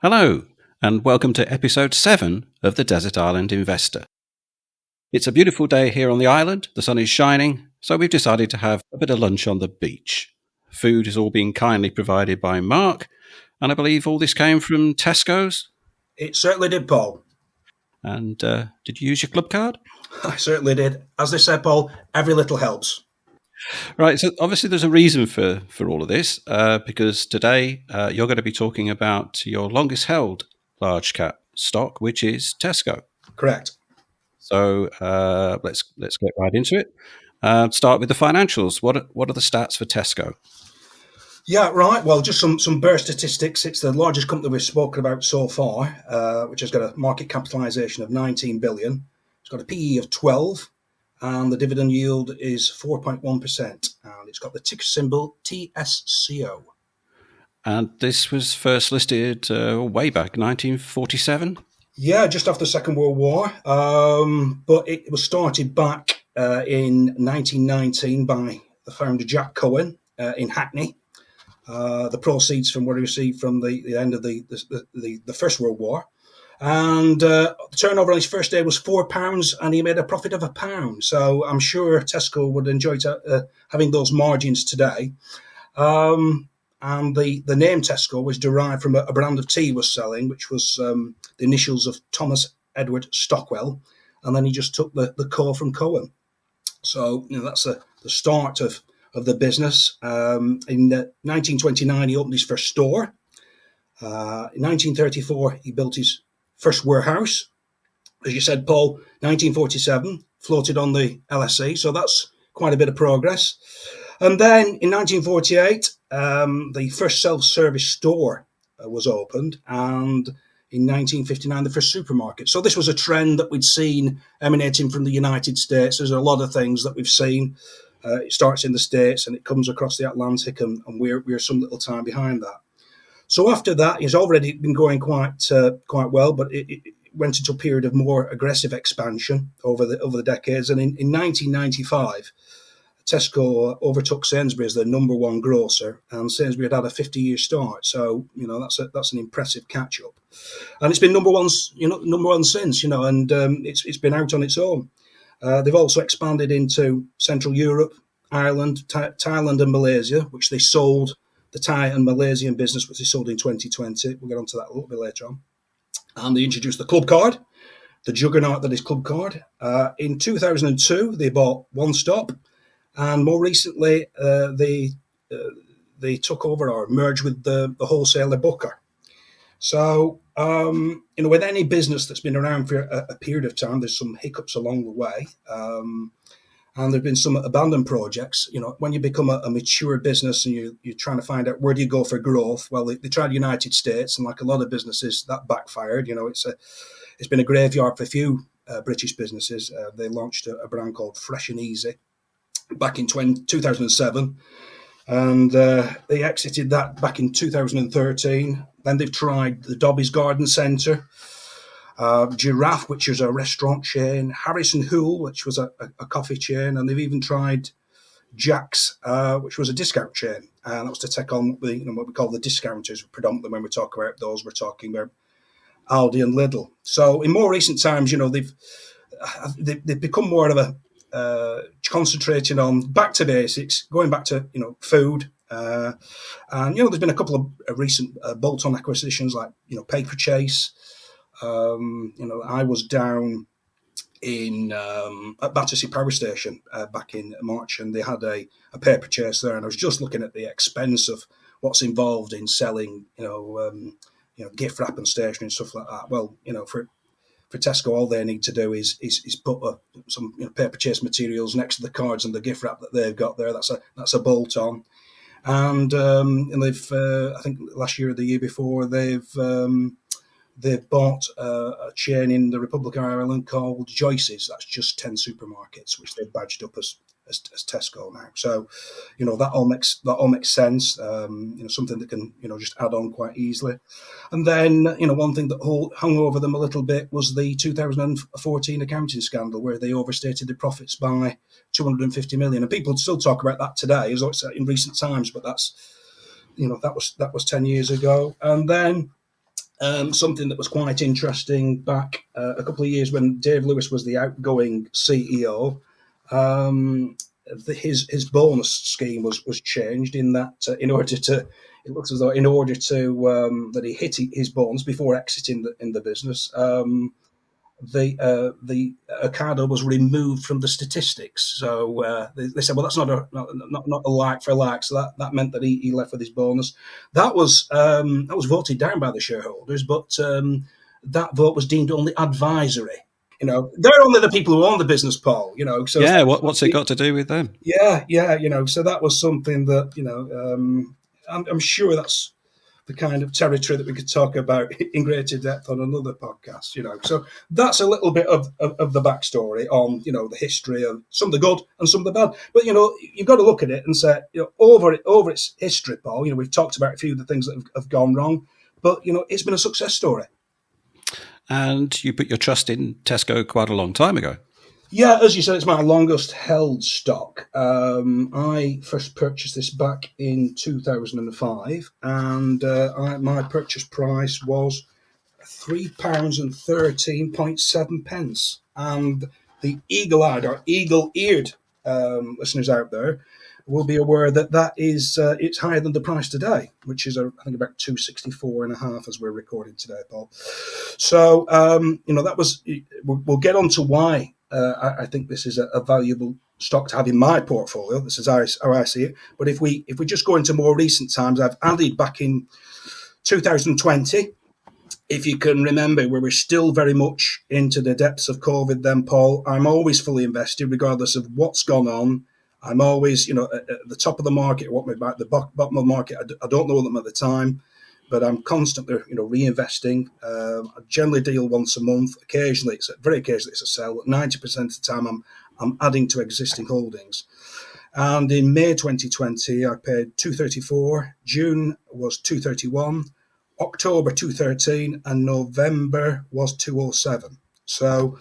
Hello, and welcome to episode 7 of the Desert Island Investor. It's a beautiful day here on the island. The sun is shining, so we've decided to have a bit of lunch on the beach. Food is all being kindly provided by Mark, and I believe all this came from Tesco's. It certainly did, Paul. And did you use your club card? I certainly did. As they say, Paul, every little helps. Right, so obviously there's a reason for all of this, because today you're going to be talking about your longest held large cap stock, which is Tesco. Correct. So let's get right into it. Start with the financials. What are the stats for Tesco? Yeah, right. Well, just some bare statistics. It's the largest company we've spoken about so far, which has got a market capitalisation of 19 billion. It's got a PE of 12, and the dividend yield is 4.1%. And it's got the ticker symbol TSCO. And this was first listed way back, 1947? Yeah, just after the Second World War. But it was started back in 1919 by the founder Jack Cohen in Hackney. The proceeds from what he received from the end of the First World War. And the turnover on his first day was £4, and he made a profit of £1. So I'm sure Tesco would enjoy having those margins today. And the name Tesco was derived from a brand of tea was selling, which was the initials of Thomas Edward Stockwell. And then he just took the co from Cohen. So that's the start of the business. In 1929, he opened his first store. In 1934, he built his first warehouse. As you said, Paul, 1947, floated on the LSE. So that's quite a bit of progress. And then in 1948, the first self-service store was opened. And in 1959, the first supermarket. So this was a trend that we'd seen emanating from the United States. There's a lot of things that we've seen. It starts in the States and it comes across the Atlantic, and we're some little time behind that. So after that, it's already been going quite well, but it went into a period of more aggressive expansion over the decades. And in 1995, Tesco overtook Sainsbury's as the number one grocer, and Sainsbury had a 50-year start. So that's an impressive catch up, and it's been number one since. And it's been out on its own. They've also expanded into Central Europe, Ireland, Thailand, and Malaysia, which they sold. The Thai and Malaysian business, which they sold in 2020. We'll get onto that a little bit later on. And they introduced the club card, the juggernaut that is club card. In 2002, they bought One Stop, and more recently, they took over or merged with the wholesaler Booker. So, with any business that's been around for a period of time, there's some hiccups along the way. And there have been some abandoned projects. When you become a mature business and you're trying to find out where do you go for growth, well, they tried the United States, and like a lot of businesses, that backfired. It's been a graveyard for a few British businesses. They launched a brand called Fresh and Easy back in 2007, and they exited that back in 2013. Then they've tried the Dobbies Garden Centre, Giraffe, which is a restaurant chain, Harris and Hoole, which was a coffee chain, and they've even tried Jack's, which was a discount chain. And that was to take on what we call the discounters. Predominantly when we talk about those, we're talking about Aldi and Lidl. So in more recent times, they've become more of a concentrating on back to basics, going back to food. And there's been a couple of recent bolt-on acquisitions like Paper Chase. I was down at Battersea Power Station back in March, and they had a paper chase there, and I was just looking at the expense of what's involved in selling, gift wrap and stationery and stuff like that. Well, for Tesco, all they need to do is put some paper chase materials next to the cards and the gift wrap that they've got there. That's a bolt on, and they've I think last year or the year before they've bought a chain in the Republic of Ireland called Joyce's. That's just 10 supermarkets, which they've badged up as Tesco now. So, that all makes sense. Something that can just add on quite easily. And then one thing that hung over them a little bit was the 2014 accounting scandal, where they overstated the profits by 250 million, and people still talk about that today, as it's in recent times. But that's that was 10 years ago. And then Something that was quite interesting back a couple of years when Dave Lewis was the outgoing CEO. His bonus scheme was changed in that in order to it looks as though in order to that he hit his bonus before exiting in the business. The Ocado was removed from the statistics. So they said, well, that's not a like for like. So that meant that he left with his bonus. That was voted down by the shareholders, but that vote was deemed only advisory. They're only the people who own the business, Paul. So yeah, what's it got to do with them? yeah. So that was something that I'm sure that's the kind of territory that we could talk about in greater depth on another podcast. So that's a little bit of the backstory on the history of some of the good and some of the bad. But you've got to look at it and say over its history, Paul. We've talked about a few of the things that have gone wrong, but it's been a success story. And you put your trust in Tesco quite a long time ago. Yeah, as you said, it's my longest held stock. I first purchased this back in 2005, and my purchase price was £3.13.7. And the eagle-eyed or eagle-eared listeners out there will be aware that is it's higher than the price today, which is I think about 264.5 as we're recording today, Paul. So that was. We'll get on to why I think this is a valuable stock to have in my portfolio. This is how I see it. But if we just go into more recent times, I've added back in 2020. If you can remember, we were still very much into the depths of COVID then, Paul. I'm always fully invested, regardless of what's gone on. I'm always, at the top of the market, what we buy at the bottom of the market. I don't know them at the time, but I'm constantly, reinvesting. I generally deal once a month. Very occasionally, it's a sell. 90% of the time, I'm adding to existing holdings. And in May 2020, I paid 234. June was 231. October 213, and November was 207. So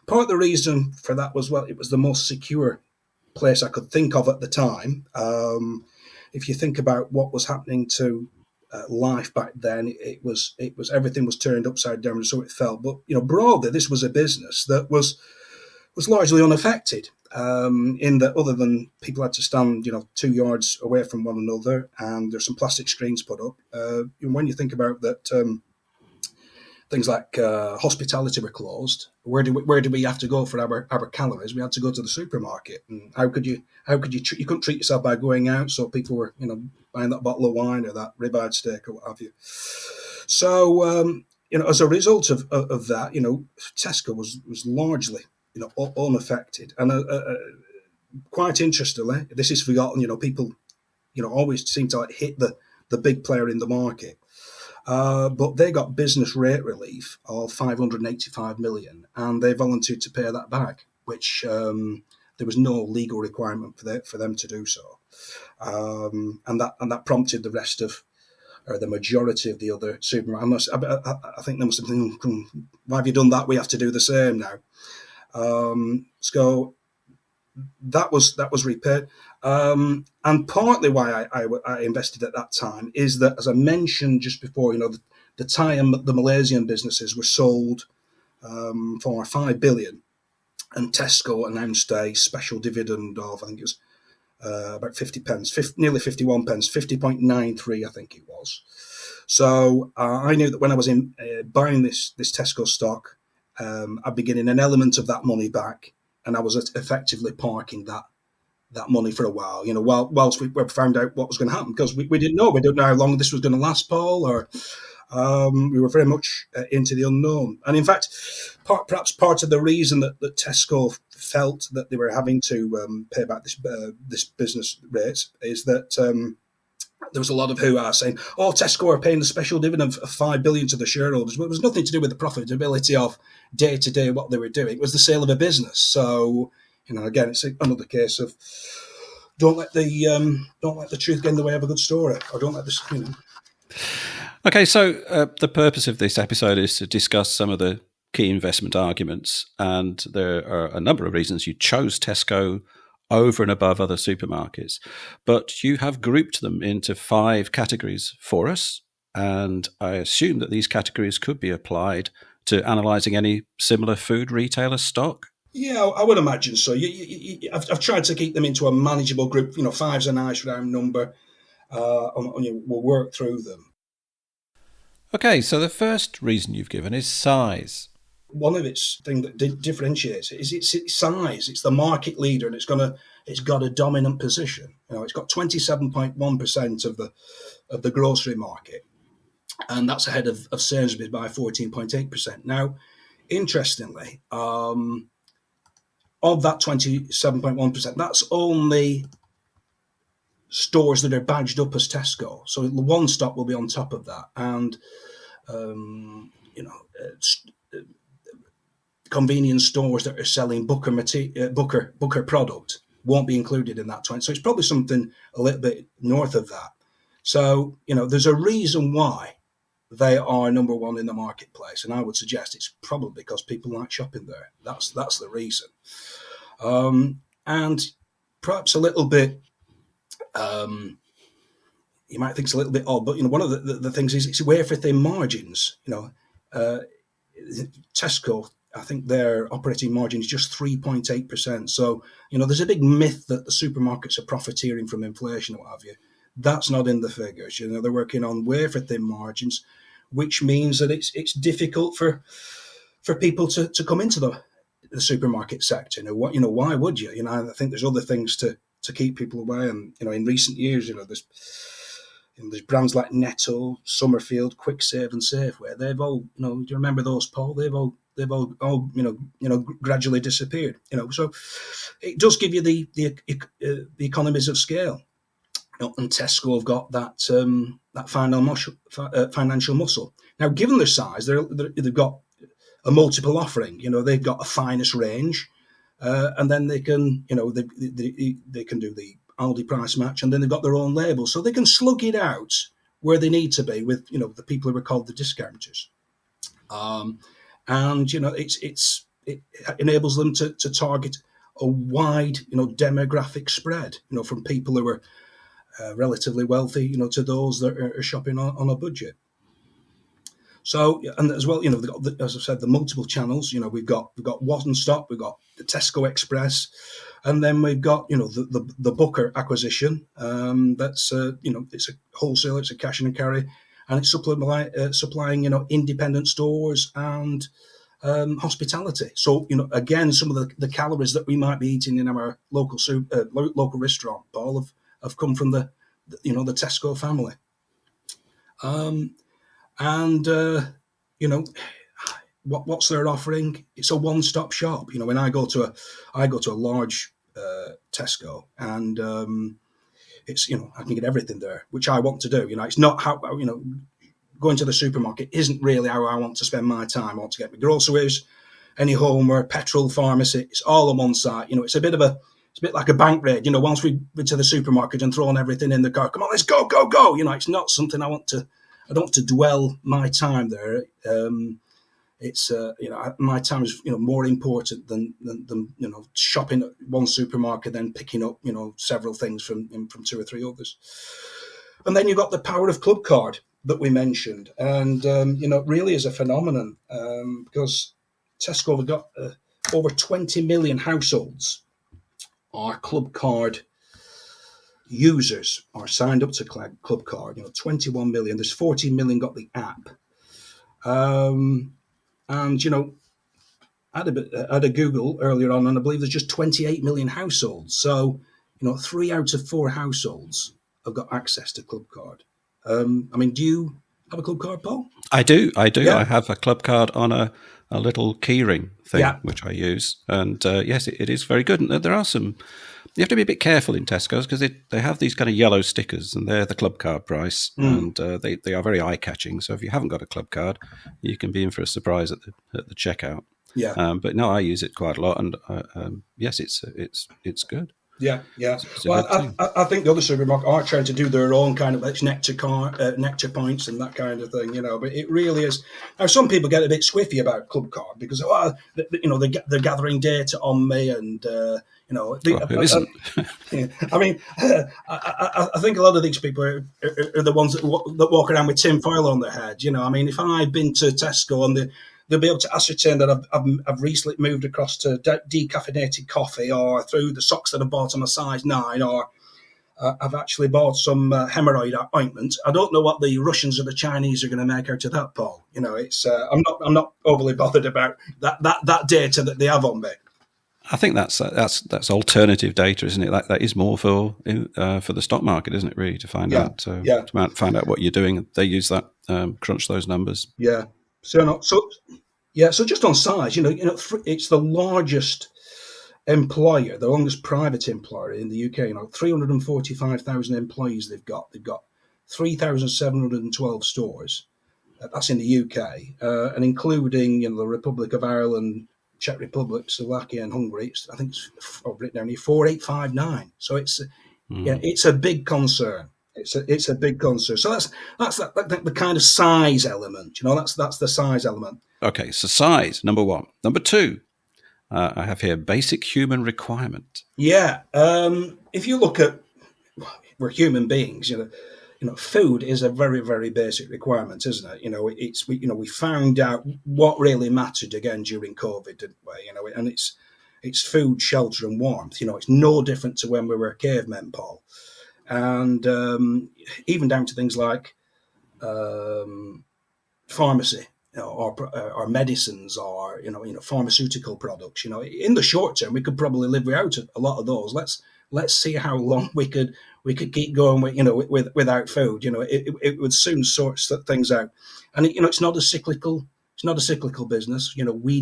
part of the reason for that was, well, it was the most secure place I could think of at the time. If you think about what was happening to life back then, it was everything was turned upside down, and so it fell. But broadly, this was a business that was largely unaffected. In that, other than people had to stand 2 yards away from one another, and there's some plastic screens put up. When you think about that, things like hospitality were closed. Where do we have to go for our calories? We had to go to the supermarket. And how could you you couldn't treat yourself by going out, so people were buying that bottle of wine or that ribeye steak or what have you. So as a result of that, Tesco was largely unaffected. And quite interestingly, this is forgotten. People always seem to hit the big player in the market. But they got business rate relief of 585 million, and they volunteered to pay that back, which there was no legal requirement for them to do so. And that prompted the rest of, or the majority of the other supermarkets. I think they must have been, why have you done that? We have to do the same now. So that was repaid. And partly why I invested at that time is that, as I mentioned just before, the Thai and the Malaysian businesses were sold for 5 billion, and Tesco announced a special dividend of, I think it was about 50 pence, nearly 51 pence, 50.93, I think it was. So I knew that when I was buying this Tesco stock, I'd be getting an element of that money back, and I was effectively parking that money for a while, whilst we found out what was going to happen, because we didn't know. We didn't know how long this was going to last, Paul, or we were very much into the unknown. And in fact, perhaps part of the reason that Tesco felt that they were having to pay back this business rate is that there was a lot of hoo-ha saying, "Oh, Tesco are paying the special dividend of 5 billion to the shareholders." But it was nothing to do with the profitability of day to day what they were doing. It was the sale of a business. So, again, it's another case of don't let the truth get in the way of a good story, or don't let this. Okay, so the purpose of this episode is to discuss some of the key investment arguments, and there are a number of reasons you chose Tesco over and above other supermarkets, but you have grouped them into 5 categories for us. And I assume that these categories could be applied to analysing any similar food retailer stock. Yeah, I would imagine so. I've tried to keep them into a manageable group. 5's a nice round number. We'll work through them. Okay, so the first reason you've given is size. One of its thing that differentiates it is its size. It's the market leader, and it's got a dominant position. It's got 27.1% of the grocery market, and that's ahead of Sainsbury's by 14.8%. Now, interestingly, of that 27.1%, that's only stores that are badged up as Tesco. So the One Stop will be on top of that, and convenience stores that are selling Booker product won't be included in that 20. So it's probably something a little bit north of that. So there's a reason why they are number one in the marketplace, and I would suggest it's probably because people like shopping there. That's the reason. And perhaps a little bit, you might think it's a little bit odd, but one of the things is it's wafer thin margins. Tesco, I think their operating margin is just 3.8%. So there's a big myth that the supermarkets are profiteering from inflation or what have you. That's not in the figures. They're working on wafer thin margins, which means that it's difficult for people to come into the supermarket sector. Why would you? I think there's other things to keep people away. And in recent years, there's brands like Netto, Summerfield, Quick Save, and Safeway. They've all, do you remember those, Paul? They've all gradually disappeared. So it does give you the economies of scale. And Tesco have got that financial muscle. Now, given their size, they've got a multiple offering. They've got a finest range, and then they can, they can do the Aldi price match, and then they've got their own label, so they can slug it out where they need to be with the people who are called the discounters. And it enables them to target a wide demographic spread, from people who are relatively wealthy, to those that are shopping on a budget. So, and as well, they've got, as I said, the multiple channels. We've got One Stop, we've got the Tesco Express, and then we've got the Booker acquisition. That's it's a wholesale, it's a cash and carry, and it's supplying independent stores and hospitality. So again, some of the calories that we might be eating in our local restaurant, Paul, have come from the Tesco family. What's their offering? It's a one-stop shop. When I go to a large Tesco, and it's I can get everything there, which I want to do. It's not how going to the supermarket isn't really how I want to spend my time. I want to get my groceries, any homeware, petrol, pharmacy. It's all on one site. It's a bit like a bank raid. Once we've been to the supermarket and thrown everything in the car, come on, let's go. It's not something I don't want to dwell my time there. It's my time is more important than shopping at one supermarket, then picking up several things from two or three others. And then you've got the power of Club Card that we mentioned, and really is a phenomenon, because Tesco have got over 20 million households are Club Card users, are signed up to Club Card. 21 million. There's 14 million got the app. And I had a Google earlier on, and I believe there's just 28 million households. So 3 out of 4 households have got access to Club Card. Do you have a Club Card, Paul? I do. Yeah. I have a Club Card on a little keyring thing, which I use. And yes, it is very good. And there are some, you have to be a bit careful in Tesco's because they have these kind of yellow stickers, and they're the Club Card price. And they are very eye-catching. So if you haven't got a Club Card, you can be in for a surprise at the checkout. Yeah. But no, I use it quite a lot. And yes, it's good. Yeah, yeah. It's a Well, good thing. I think the other supermarket are trying to do their own kind of like nectar points and that kind of thing, But it really is. Now, some people get a bit squiffy about Club Card because, they're gathering data on me, and Well, who isn't? yeah. I mean, I think a lot of these people are the ones that walk around with tinfoil on their head. I mean, if I've been to Tesco and they'll be able to ascertain that I've recently moved across to decaffeinated coffee, or through the socks that I bought on a size 9, or I've actually bought some hemorrhoid ointment. I don't know what the Russians or the Chinese are going to make out of that, Paul. It's I'm not overly bothered about that data that they have on me. I think that's alternative data, isn't it? That is more for the stock market, isn't it? Really, to find Yeah, out yeah, find out what you're doing. They use that, crunch those numbers. yeah. So just on size, it's the largest employer, the longest private employer in the UK. 345,000 employees they've got. They've got 3,712 stores. That's in the UK, and including the Republic of Ireland, Czech Republic, Slovakia, and Hungary. I think I've written down here 4,859. So it's a big concern. It's a big concern. So that's the kind of size element. That's the size element. Okay, so size, number one. Number two, I have here basic human requirement. Yeah. If you look at, we're human beings. Food is a very, very basic requirement, isn't it? We found out what really mattered again during COVID, didn't we? And it's food, shelter, and warmth. It's no different to when we were cavemen, Paul. And even down to things like pharmacy, or medicines, or pharmaceutical products. In the short term, we could probably live without a lot of those. Let's see how long we could keep going without food. It would soon sort things out. And it's not a cyclical business. We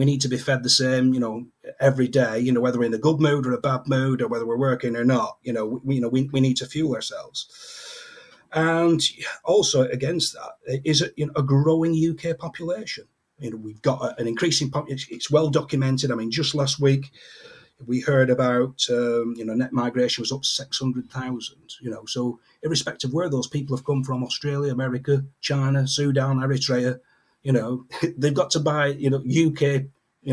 need to be fed the same, every day, whether we're in a good mood or a bad mood, or whether we're working or not. We need to fuel ourselves. And also against that is a growing UK population. We've got an increasing population. It's well documented. I mean, just last week we heard about net migration was up 600,000. So irrespective of where those people have come from, Australia, America, China, Sudan, Eritrea, they've got to buy UK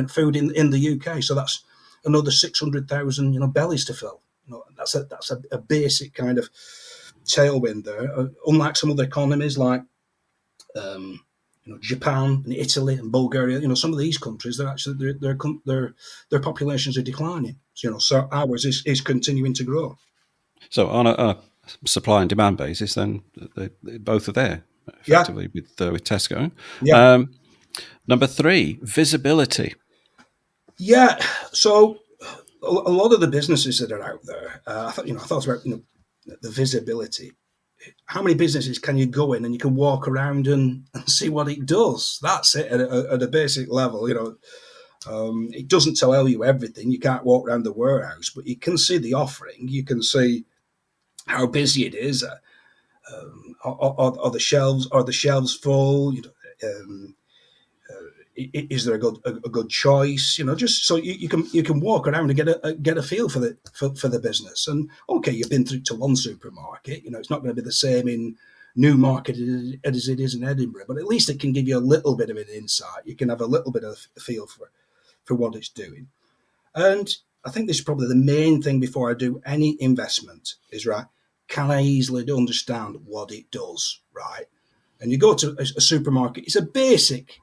food in the UK. So that's another 600,000 bellies to fill. That's a basic kind of tailwind there. Unlike some other economies like Japan and Italy and Bulgaria, some of these countries, they're actually their populations are declining. So ours is continuing to grow. So on a supply and demand basis, then they both are there effectively with Tesco. Yeah. Number three, visibility. Yeah. So a lot of the businesses that are out there, I thought about the visibility. How many businesses can you go in and you can walk around and see what it does? That's it at a basic level. It doesn't tell you everything. You can't walk around the warehouse, but you can see the offering. You can see how busy it is. Are the shelves full? Is there a good choice? Just so you can walk around and get a feel for the business. And okay, you've been through to one supermarket. It's not going to be the same in Newmarket as it is in Edinburgh, but at least it can give you a little bit of an insight. You can have a little bit of a feel for what it's doing. And I think this is probably the main thing before I do any investment is, right, can I easily understand what it does, right? And you go to a supermarket, it's a basic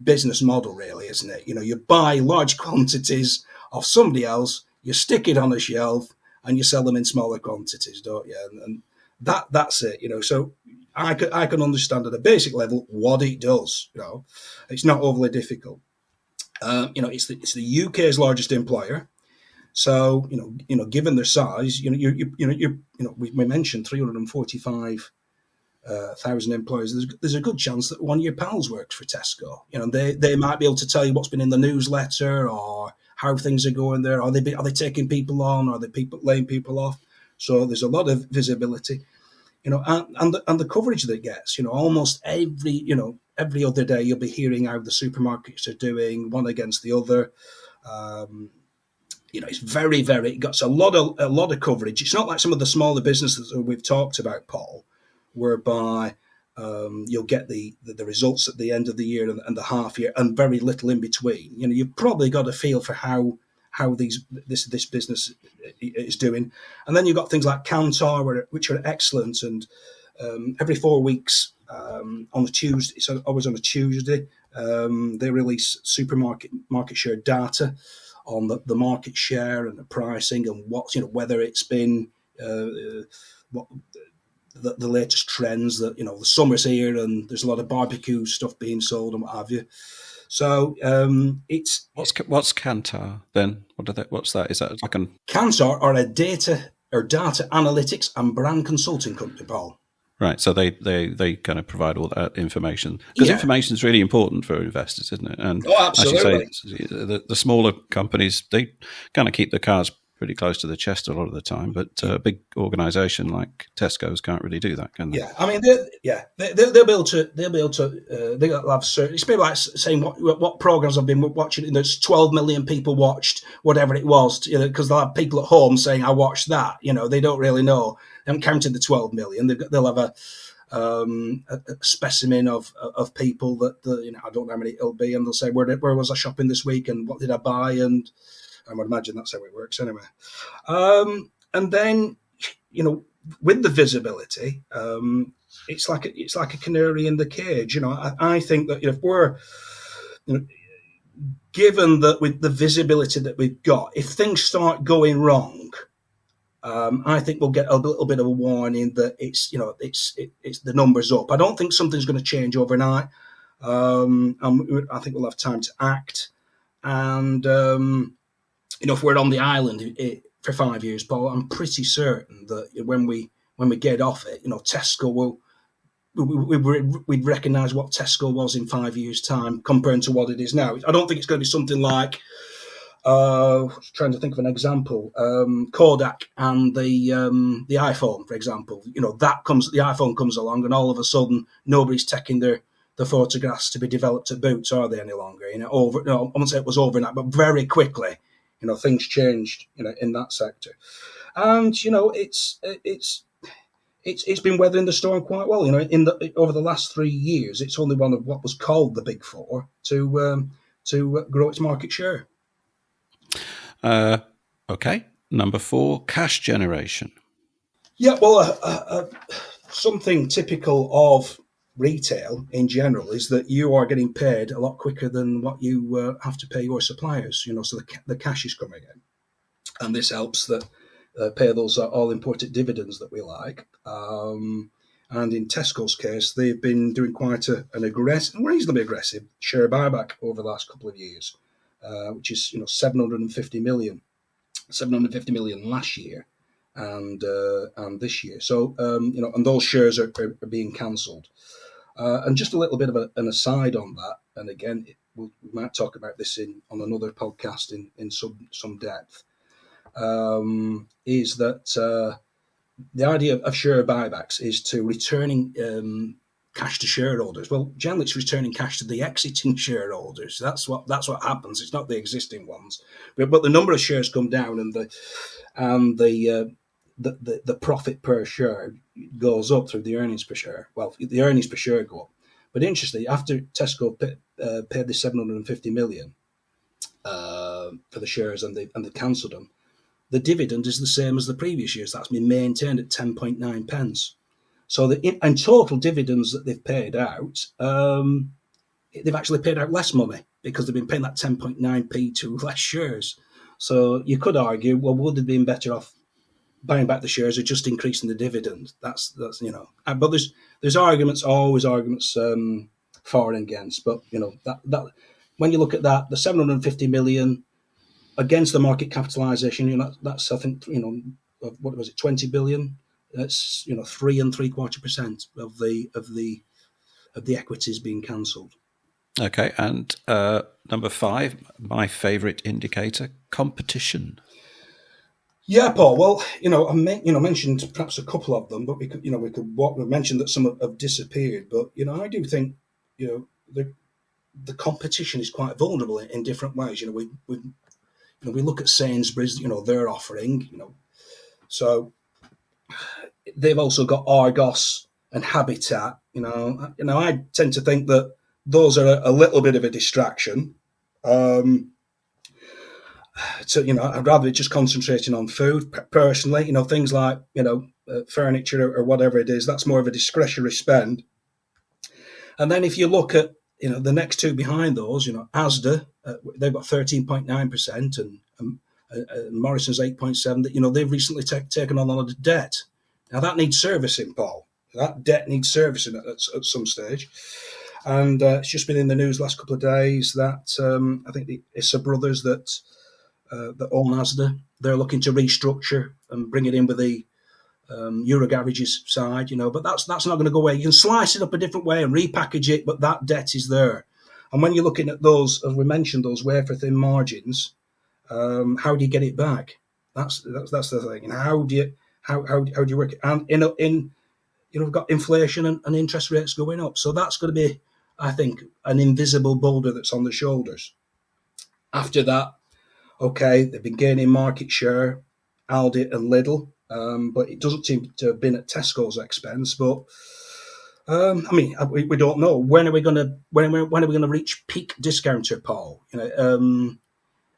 business model, really, isn't it? You buy large quantities of somebody else, you stick it on a shelf, and you sell them in smaller quantities, don't you? And that's it, So I can understand at a basic level what it does. It's not overly difficult. It's the UK's largest employer. So given their size, we mentioned 345,000 employees. There's a good chance that one of your pals works for Tesco. They might be able to tell you what's been in the newsletter or how things are going there. Are they taking people on? Are they laying people off? So there's a lot of visibility. And the coverage that it gets. Almost every other day you'll be hearing how the supermarkets are doing, one against the other. it's very, very. It got a lot of coverage. It's not like some of the smaller businesses that we've talked about, Paul, whereby you'll get the results at the end of the year and the half year, and very little in between. You've probably got a feel for how this business is doing, and then you've got things like Kantar, which are excellent, and every 4 weeks on a Tuesday, it's always on a Tuesday, they release supermarket market share data on the market share and the pricing and what's whether it's been what the latest trends that the summer's here and there's a lot of barbecue stuff being sold and what have you. So it's what's Kantar then? What's that? Is that like Kantar are a data analytics and brand consulting company, Paul. Right, so they kind of provide all that information because information is really important for investors, isn't it? And absolutely. As you say, the smaller companies, they kind of keep the cards pretty close to the chest a lot of the time, but a big organisation like Tesco's can't really do that, can they? Yeah, I mean, they'll be able to. They'll have certain. It's maybe like saying what programs I've been watching. And there's 12 million people watched whatever it was, because they'll have people at home saying I watched that. They don't really know. They haven't counted the 12 million. They'll have a specimen of people that I don't know how many it'll be, and they'll say where was I shopping this week and what did I buy, and I would imagine that's how it works anyway. And then with the visibility, it's like a canary in the cage. I think that if we're given that with the visibility that we've got, if things start going wrong, I think we'll get a little bit of a warning that it's the numbers up. I don't think something's going to change overnight. I think we'll have time to act. And if we're on the island for 5 years, Paul, I'm pretty certain that when we get off it, Tesco will. We'd recognise what Tesco was in 5 years' time compared to what it is now. I don't think it's going to be something like. Trying to think of an example. Kodak and the iPhone, for example. The iPhone comes along, and all of a sudden nobody's taking the photographs to be developed at Boots, are they any longer? I won't say it was overnight, but very quickly, things changed, in that sector, and it's been weathering the storm quite well. Over the last 3 years, it's only one of what was called the Big Four to grow its market share. Okay. Number 4, cash generation. Yeah, well, something typical of retail in general is that you are getting paid a lot quicker than what you have to pay your suppliers. So the cash is coming in, and this helps that pay those all-important dividends that we like. And in Tesco's case, they've been doing quite an reasonably aggressive share buyback over the last couple of years. Which is 750 million last year, and this year. So and those shares are being cancelled. And just a little bit of an aside on that, and again, we might talk about this on another podcast in some depth. Is that the idea of share buybacks is to returning cash to shareholders. Well, generally, it's returning cash to the exiting shareholders. That's what happens. It's not the existing ones, but the number of shares come down, and the profit per share goes up through the earnings per share. Well, the earnings per share go up. But interestingly, after Tesco paid the 750 million for the shares and they cancelled them, the dividend is the same as the previous years. That's been maintained at 10.9 pence. So in total dividends that they've paid out, they've actually paid out less money because they've been paying that 10.9p to less shares. So you could argue, well, would they have been better off buying back the shares or just increasing the dividend? That's but there's always arguments for and against. But that when you look at that, the 750 million against the market capitalisation, that's I think what was it, 20 billion. That's 3.75% of the equities being cancelled. Okay, and number 5, my favourite indicator, competition. Yeah, Paul. Well, I mentioned perhaps a couple of them, but we could mention that some have disappeared. But I do think the competition is quite vulnerable in different ways. we look at Sainsbury's, their offering, so they've also got Argos and Habitat. I tend to think that those are a little bit of a distraction. So I'd rather just concentrating on food personally. Things like furniture or whatever it is. That's more of a discretionary spend. And then if you look at the next two behind those, Asda, they've got 13.9%, and Morrison's 8.7%. That they've recently taken on a lot of debt. Now that needs servicing, Paul. That debt needs servicing at some stage. And it's just been in the news last couple of days that I think the Issa brothers that own Asda, they're looking to restructure and bring it in with the Eurogarages side, but that's not going to go away. You can slice it up a different way and repackage it, but that debt is there. And when you're looking at those, as we mentioned, those wafer thin margins, how do you get it back? That's the thing. And how do you work it? And we've got inflation and interest rates going up, so that's going to be, I think, an invisible boulder that's on the shoulders. After that, okay, they've been gaining market share, Aldi and Lidl. But it doesn't seem to have been at Tesco's expense. But we don't know when are we going to reach peak discounter, Paul?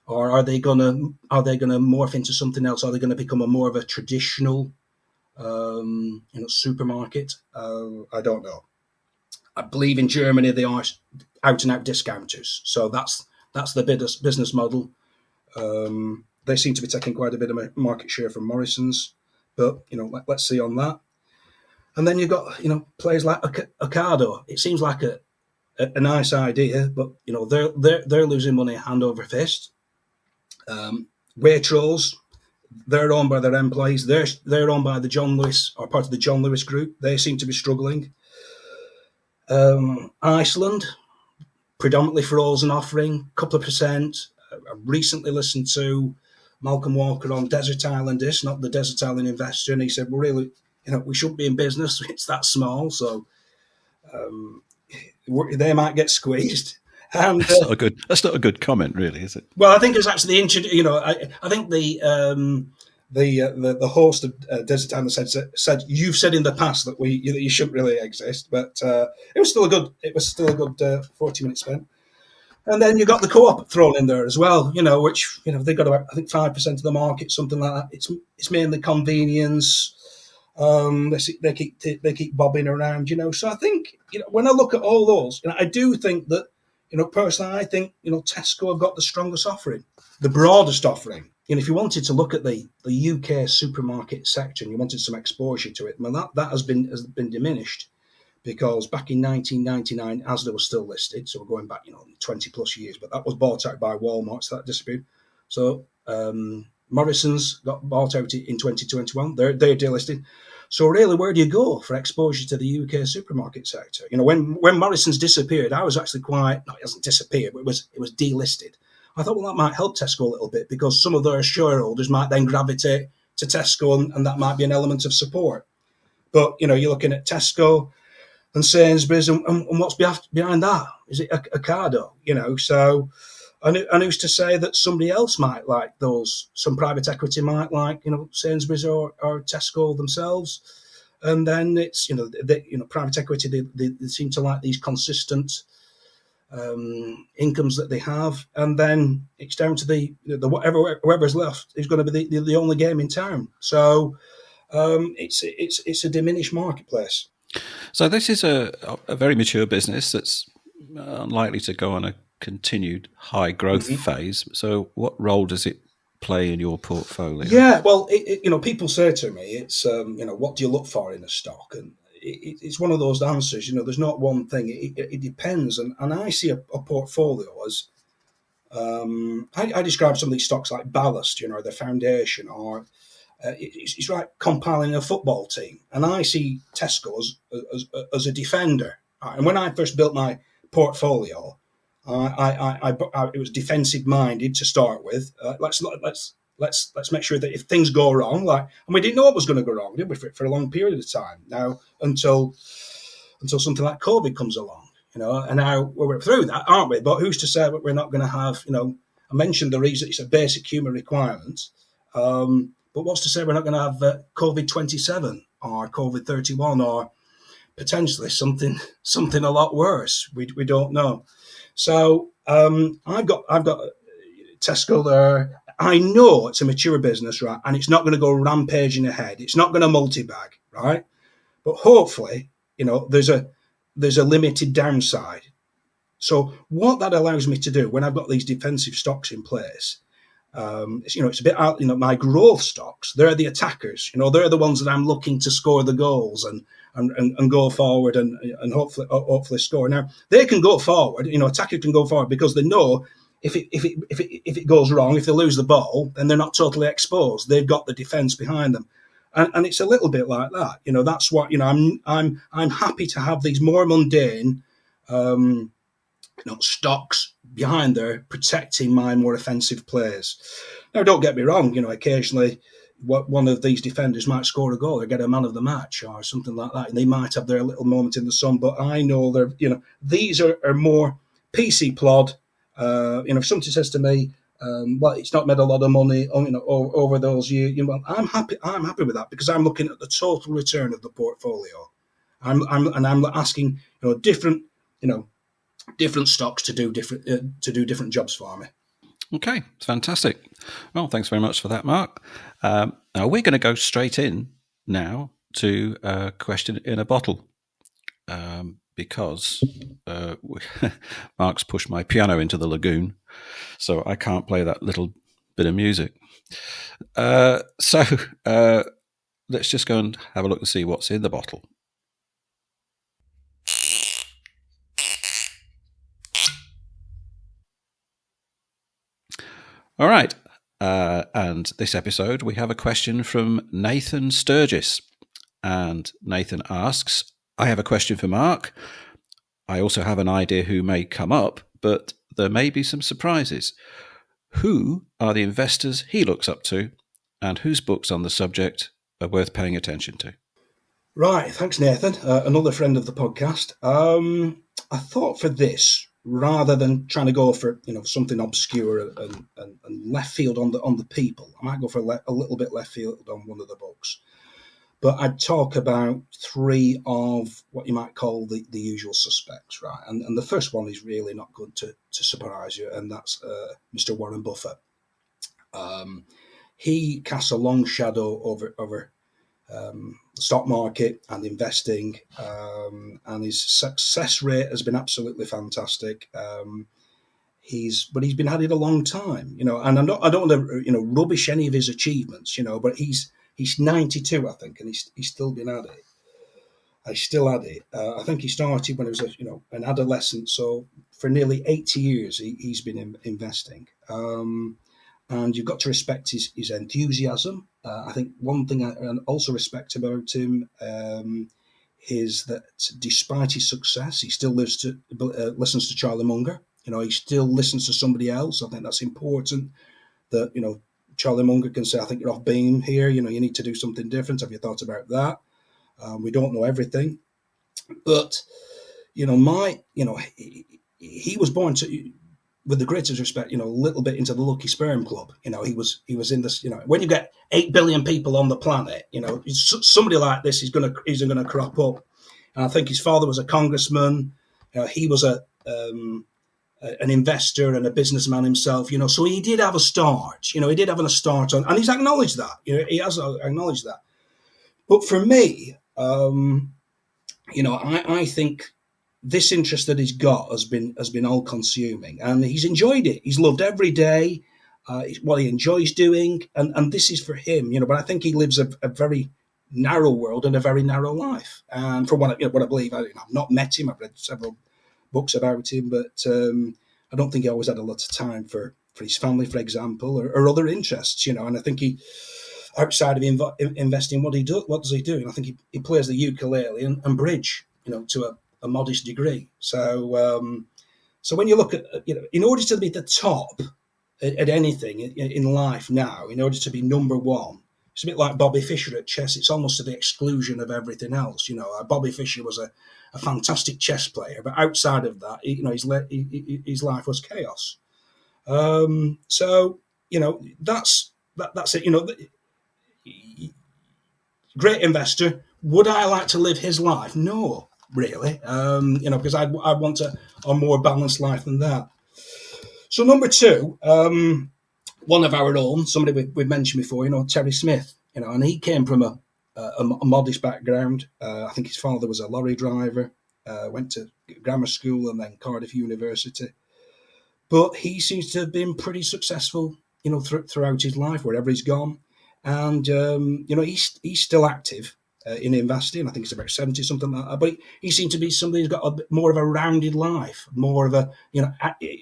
Or are they going to morph into something else? Are they going to become more of a traditional supermarket? I don't know. I believe in Germany they are out and out discounters, so that's the business model. They seem to be taking quite a bit of market share from Morrison's. But let's see on that. And then you've got players like Ocado. It seems like a nice idea, but they're losing money hand over fist. Waitrose, they're owned by their employees. They're owned by the John Lewis, or part of the John Lewis group. They seem to be struggling. Iceland, predominantly frozen offering, couple of percent. I recently listened to Malcolm Walker on Desert Island Dish, not the Desert Island Investor, and he said, "Well, really, we shouldn't be in business. It's that small, so they might get squeezed." And that's not a good comment, really, is it? Well, I think it's actually I think the host of Desert Island said you've said in the past that you shouldn't really exist, but it was still a good 40-minute spent. And then you got the co-op thrown in there as well, which they've got about, I think, 5% of the market, something like that. It's mainly convenience. They keep bobbing around, So I think when I look at all those, I do think that personally, I think Tesco have got the strongest offering, the broadest offering. If you wanted to look at the UK supermarket sector and you wanted some exposure to it, well, that has been diminished. Because back in 1999, Asda was still listed, so we're going back, 20 plus years, but that was bought out by Walmart, so that disappeared. So Morrison's got bought out in 2021; they're delisted. So really, where do you go for exposure to the UK supermarket sector? When Morrison's disappeared, I was actually it hasn't disappeared, but it was delisted. I thought, well, that might help Tesco a little bit because some of their shareholders might then gravitate to Tesco, and that might be an element of support. But you're looking at Tesco and Sainsbury's, and what's behind that? Is it Ocado? So and who's to say that somebody else might like those? Some private equity might like, Sainsbury's or Tesco themselves, and then it's private equity. They seem to like these consistent incomes that they have, and then it's down to the whoever's left is going to be the only game in town. So it's a diminished marketplace. So this is a very mature business that's unlikely to go on a continued high growth phase. So what role does it play in your portfolio? Yeah, well, people say to me, it's what do you look for in a stock, and it's one of those answers. There's not one thing. It depends, and I see a portfolio as I describe some of these stocks like ballast, the foundation, or it's like compiling a football team. And I see Tesco as a defender. And when I first built my portfolio, it was defensive minded to start with. Let's make sure that if things go wrong, and we didn't know what was going to go wrong, did we, for a long period of time now until something like COVID comes along, and now we're through that, aren't we? But who's to say that we're not going to have, I mentioned the reason it's a basic human requirement. But what's to say we're not going to have COVID-27 or COVID-31 or potentially something a lot worse? We don't know. So I've got Tesco there. I know it's a mature business, right, and it's not going to go rampaging ahead. It's not going to multi-bag, right? But hopefully, there's a limited downside. So what that allows me to do when I've got these defensive stocks in place, it's a bit out. My growth stocks, they're the attackers. They're the ones that I'm looking to score the goals and go forward and hopefully score. Now they can go forward. Attacker can go forward because they know if it goes wrong, if they lose the ball, then they're not totally exposed. They've got the defence behind them. And it's a little bit like that. That's what I'm happy to have these more mundane stocks behind there protecting my more offensive players. Now, don't get me wrong. Occasionally, one of these defenders might score a goal or get a man of the match or something like that, and they might have their little moment in the sun. But I know these are more PC plod. If somebody says to me, well, it's not made a lot of money, over those years. I'm happy. I'm happy with that because I'm looking at the total return of the portfolio. I'm asking, different stocks to do different jobs for me. Okay, fantastic. Well, thanks very much for that, Mark. Now we're going to go straight in now to a question in a bottle. Because Mark's pushed my piano into the lagoon, so I can't play that little bit of music. So let's just go and have a look and see what's in the bottle. All right. And this episode, we have a question from Nathan Sturgess. And Nathan asks, I have a question for Mark. I also have an idea who may come up, but there may be some surprises. Who are the investors he looks up to, and whose books on the subject are worth paying attention to? Right. Thanks, Nathan. Another friend of the podcast. I thought for this, rather than trying to go for something obscure and left field on the people, I might go for a little bit left field on one of the books. But I'd talk about three of what you might call the usual suspects, right? And the first one is really not good to surprise you, and that's Mr. Warren Buffett. He casts a long shadow over the stock market and investing, and his success rate has been absolutely fantastic. He's been at it a long time, and I don't want to rubbish any of his achievements, but he's 92, I think, and he's still been at it. He's still at it. I think he started when he was an adolescent, so for nearly 80 years he's been investing. And you've got to respect his enthusiasm. I think one thing I also respect about him is that despite his success, he still listens to Charlie Munger. He still listens to somebody else. I think that's important. That Charlie Munger can say, "I think you're off beam here. You need to do something different. Have you thought about that?" We don't know everything, but he was born to. With the greatest respect, a little bit into the lucky sperm club. He was in this. When you get 8 billion people on the planet, somebody like this is going to crop up. And I think his father was a congressman. He was an investor and a businessman himself. So he did have a start. He did have a start on, and he's acknowledged that. He has acknowledged that. But for me, I think this interest that he's got has been all consuming, and he's enjoyed it. He's loved every day, what he enjoys doing, and this is for him, But I think he lives a very narrow world and a very narrow life. And from what I believe, I've not met him. I've read several books about him, but I don't think he always had a lot of time for his family, for example, or other interests, And I think he, outside of investing, what does he do? And I think he plays the ukulele and bridge, to a modest degree. So when you look at, in order to be at the top at anything in life now, in order to be number one, it's a bit like Bobby Fischer at chess. It's almost to the exclusion of everything else. Bobby Fischer was a fantastic chess player, but outside of that, his life was chaos. So that's it. Great investor. Would I like to live his life? No, really. Because I want a more balanced life than that. So number two, one of our own, somebody we've mentioned before, Terry Smith, and he came from a modest background. I think his father was a lorry driver, went to grammar school and then Cardiff University. But he seems to have been pretty successful, throughout his life, wherever he's gone. And, he's still active in investing. I think he's about 70, something like that. But he seems to be somebody who's got a bit more of a rounded life, more of a,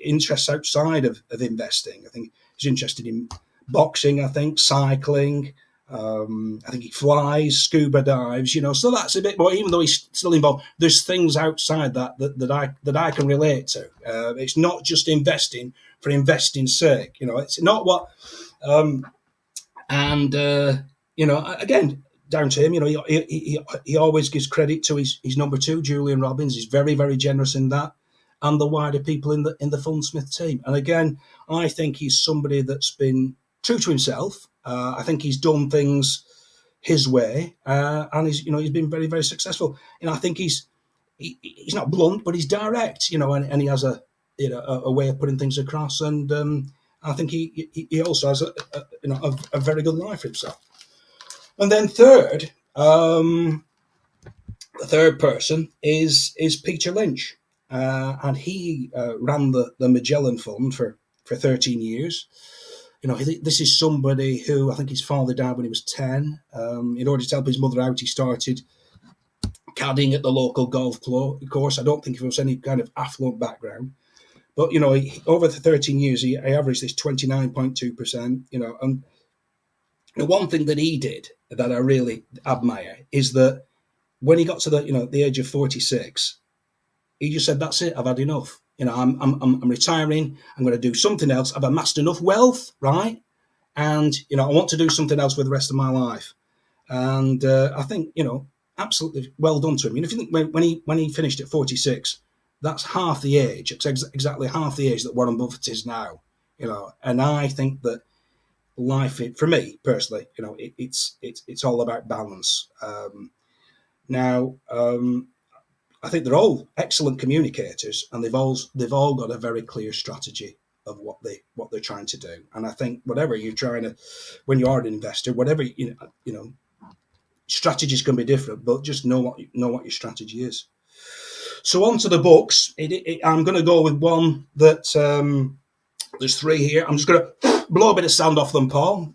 interests outside of investing. I think he's interested in boxing, I think, cycling. I think he flies, scuba dives, so that's a bit more. Even though he's still involved, there's things outside that I can relate to. It's not just investing for investing's sake, It's not what, again, down to him. He always gives credit to his number two, Julian Robbins. He's very, very generous in that, and the wider people in the Fundsmith team. And again, I think he's somebody that's been true to himself. I think he's done things his way, and he's been very, very successful. I think he's not blunt, but he's direct. And he has a way of putting things across. And I think he also has a very good life for himself. And then third, the third person is Peter Lynch, and he ran the Magellan Fund for 13 years. This is somebody who, I think his father died when he was 10. In order to help his mother out, he started caddying at the local golf course. I don't think he was any kind of affluent background. But, over the 13 years, he averaged this 29.2%, and the one thing that he did that I really admire is that when he got to the age of 46, he just said, "That's it. I've had enough. I'm retiring. I'm going to do something else. I've amassed enough wealth, right? And I want to do something else with the rest of my life." And I think absolutely well done to him. If you think when he finished at 46, that's half the age. It's exactly half the age that Warren Buffett is now. And I think that life, for me personally, it's all about balance. I think they're all excellent communicators, and they've all got a very clear strategy of what they're trying to do. And I think whatever you're trying to, when you are an investor, whatever strategies can be different, but just know what your strategy is. So on to the books. I'm going to go with one that there's three here. I'm just going to blow a bit of sand off them, Paul.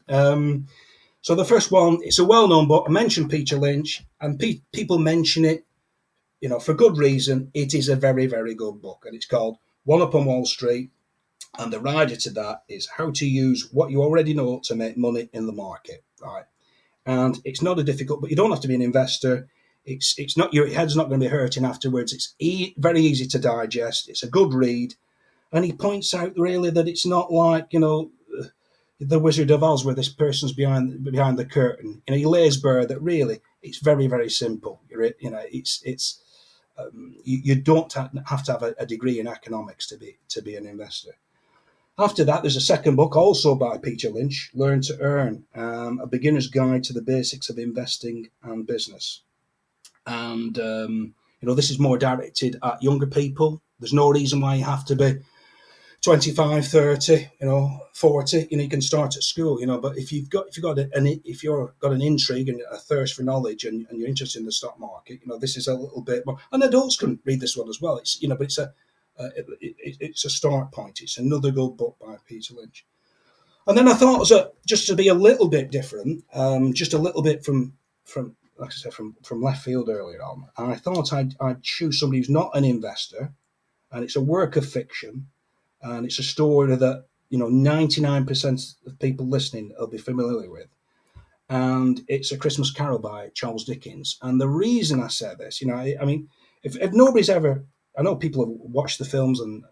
So the first one, it's a well-known book. I mentioned Peter Lynch, and people mention it, for good reason. It is a very, very good book, and it's called One Up on Wall Street. And the rider to that is how to use what you already know to make money in the market, right? And it's not a difficult, but you don't have to be an investor. It's not, your head's not going to be hurting afterwards. It's very easy to digest. It's a good read. And he points out really that it's not like, the Wizard of Oz where this person's behind the curtain. He lays bare that really it's very, very simple. You don't have to have a degree in economics to be an investor. After that, there's a second book also by Peter Lynch, Learn to Earn, a beginner's guide to the basics of investing and business. And, this is more directed at younger people. There's no reason why you have to be 25, 30, 40. You can start at school, but if you've got an intrigue and a thirst for knowledge and you're interested in the stock market, this is a little bit more, and adults can read this one as well. It's, but it's a start point. It's another good book by Peter Lynch. And then I thought, just to be a little bit different, just a little bit from like I said, from left field earlier on, I thought I'd choose somebody who's not an investor, and it's a work of fiction, and it's a story that 99% of people listening will be familiar with. And it's A Christmas Carol by Charles Dickens. And the reason I say this, if nobody's ever, I know people have watched the films and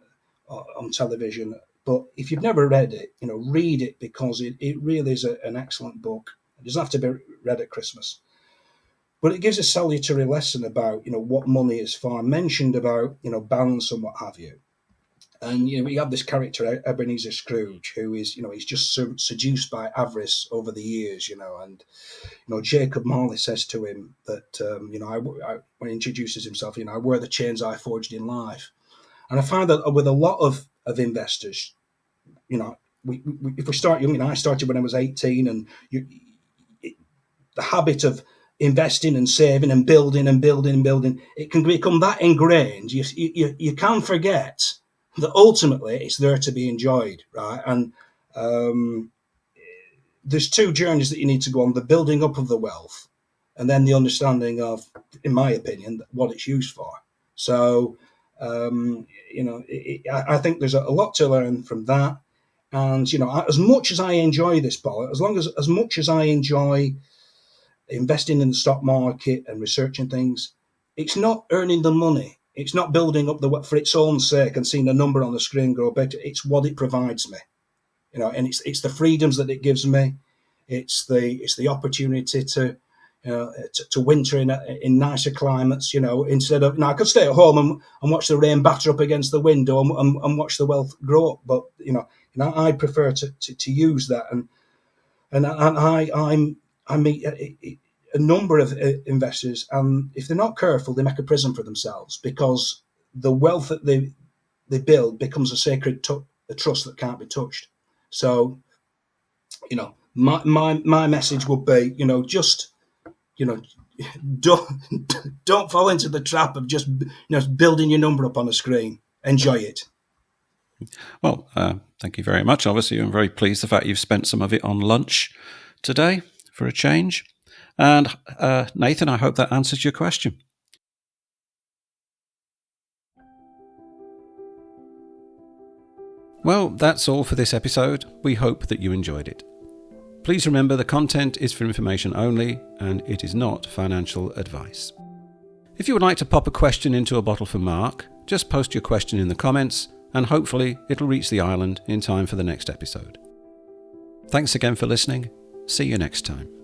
on television, but if you've never read it, read it, because it really is an excellent book. It doesn't have to be read at Christmas. But it gives a salutary lesson about, what money is for, mentioned about, balance and what have you. And we have this character Ebenezer Scrooge, who is he's just seduced by avarice over the years, and Jacob Marley says to him that when he introduces himself, I wear the chains I forged in life. And I find that with a lot of investors, if we start young, I started when I was 18, and the habit of investing and saving and building and building and building, it can become that ingrained. You can forget that ultimately it's there to be enjoyed, right? And there's two journeys that you need to go on: the building up of the wealth, and then the understanding of, in my opinion, what it's used for. So, I think there's a lot to learn from that. And as much as I enjoy this, Paul, as much as I enjoy investing in the stock market and researching things, it's not earning the money. It's not building up the wealth for its own sake and seeing a number on the screen grow better. It's what it provides me, and it's the freedoms that it gives me. It's the opportunity to winter in nicer climates. Instead of I could stay at home and watch the rain batter up against the window and watch the wealth grow up. But I prefer to use that, and I meet a number of investors, and if they're not careful, they make a prison for themselves, because the wealth that they build becomes a sacred a trust that can't be touched. So, my message would be, just, don't fall into the trap of just, building your number up on a screen. Enjoy it. Well, thank you very much. Obviously, I'm very pleased the fact you've spent some of it on lunch today for a change. And Nathan, I hope that answers your question. Well, that's all for this episode. We hope that you enjoyed it. Please remember the content is for information only and it is not financial advice. If you would like to pop a question into a bottle for Mark, just post your question in the comments and hopefully it'll reach the island in time for the next episode. Thanks again for listening. See you next time.